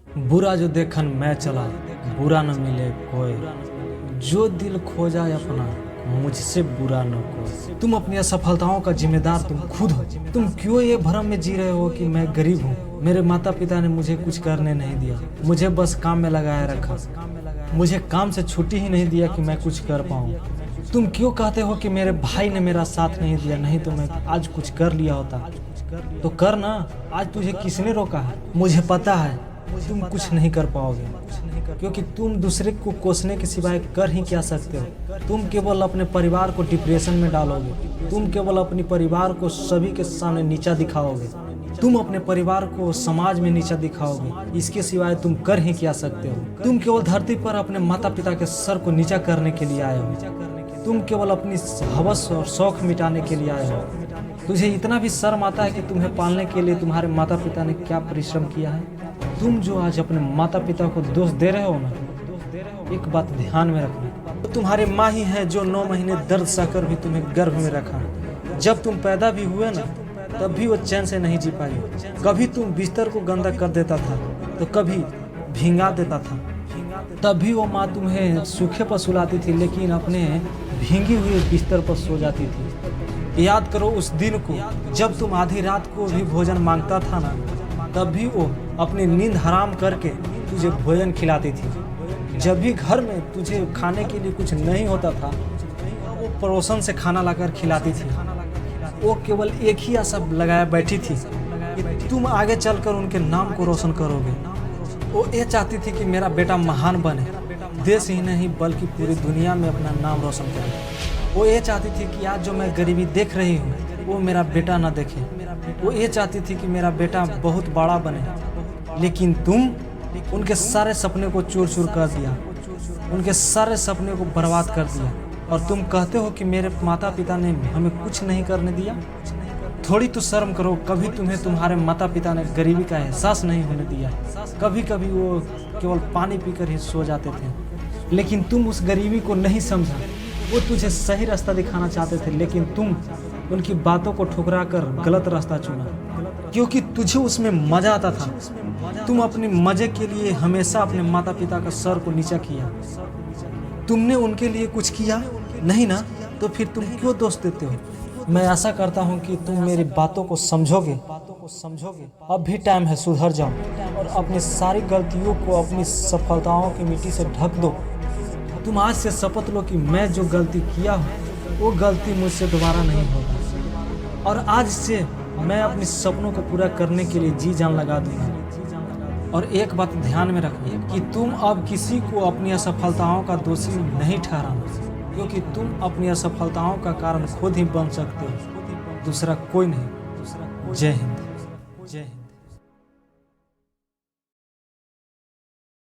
बुरा जो देखन मैं चला, बुरा न मिले कोई। जो दिल खो जाए अपना, मुझसे बुरा न कोई। तुम अपनी असफलताओं का जिम्मेदार तुम खुद हो। तुम क्यों ये भ्रम में जी रहे हो कि मैं गरीब हूँ। मेरे माता पिता ने मुझे कुछ करने नहीं दिया, मुझे बस काम में लगाए रखा। मुझे काम से छुट्टी ही नहीं दिया कि मैं कुछ कर पाऊँ। तुम क्यों कहते हो कि मेरे भाई ने मेरा साथ नहीं दिया, नहीं तो मैं आज कुछ कर लिया होता। तो कर ना, आज तुझे किसने रोका है। मुझे पता है तुम कुछ नहीं कर पाओगे, क्योंकि तुम दूसरे को कोसने के सिवाय कर ही क्या सकते हो। तुम केवल अपने परिवार को डिप्रेशन में डालोगे। तुम केवल अपने परिवार को सभी के सामने नीचा दिखाओगे। तुम अपने परिवार को समाज में नीचा दिखाओगे। इसके सिवाय तुम कर ही क्या सकते हो। तुम केवल धरती पर अपने माता पिता के सर को नीचा करने के लिए आए हो। तुम केवल अपनी हवस और शौक मिटाने के लिए आए हो। तुझे इतना भी शर्म आता है कि तुम्हें पालने के लिए तुम्हारे माता पिता ने क्या परिश्रम किया है। तुम जो आज अपने माता पिता को दोष दे रहे हो ना, एक बात ध्यान में रखना, तो तुम्हारी माँ ही है जो 9 महीने दर्द सहकर भी तुम्हें गर्भ में रखा। जब तुम पैदा भी हुए ना, तब भी वो चैन से नहीं जी पाई। कभी तुम बिस्तर को गंदा कर देता था, तो कभी भींगा देता था। तब भी वो माँ तुम्हें सूखे पर सुलाती थी, लेकिन अपने भींगी हुए बिस्तर पर सो जाती थी। याद करो उस दिन को, जब तुम आधी रात को भी भोजन मांगता था ना, तब भी वो अपनी नींद हराम करके तुझे भोजन खिलाती थी। जब भी घर में तुझे खाने के लिए कुछ नहीं होता था, वो पड़ोसन से खाना लाकर खिलाती थी। वो केवल एक ही आशा लगाए बैठी थी कि तुम आगे चलकर उनके नाम को रोशन करोगे। वो ये चाहती थी कि मेरा बेटा महान बने, देश ही नहीं बल्कि पूरी दुनिया में अपना नाम रोशन करे। वो ये चाहती थी कि आज जो मैं गरीबी देख रही हूँ, वो मेरा बेटा ना देखे। वो ये चाहती थी कि मेरा बेटा बहुत बड़ा बने, लेकिन तुम उनके सारे सपने को चूर चूर कर दिया, उनके सारे सपने को बर्बाद कर दिया। और तुम कहते हो कि मेरे माता पिता ने हमें कुछ नहीं करने दिया। थोड़ी तो शर्म करो। कभी तुम्हें तुम्हारे माता पिता ने गरीबी का एहसास नहीं होने दिया। कभी कभी वो केवल पानी पीकर ही सो जाते थे, लेकिन तुम उस गरीबी को नहीं समझा। वो तुझे सही रास्ता दिखाना चाहते थे, लेकिन तुम उनकी बातों को ठुकरा कर गलत रास्ता चुना, क्योंकि तुझे उसमें मजा आता था। तुम अपने मजे के लिए हमेशा अपने माता पिता का सर को नीचा किया। तुमने उनके लिए कुछ किया नहीं ना, तो फिर तुम क्यों दोष देते हो। मैं आशा करता हूँ कि तुम मेरी बातों को समझोगे। अब भी टाइम है, सुधर जाओ और अपनी सारी गलतियों को, अपनी सफलताओं की मिट्टी से ढक दो। तुम आज से शपथ लो कि मैं जो गलती किया हूँ, वो गलती मुझसे दोबारा नहीं होगी। और आज से मैं अपने सपनों को पूरा करने के लिए जी जान लगा दूंगा। और एक बात ध्यान में रखना कि तुम अब किसी को अपनी असफलताओं का दोषी नहीं ठहराना, क्योंकि तुम अपनी असफलताओं का कारण खुद ही बन सकते हो, दूसरा कोई नहीं। जय हिंद।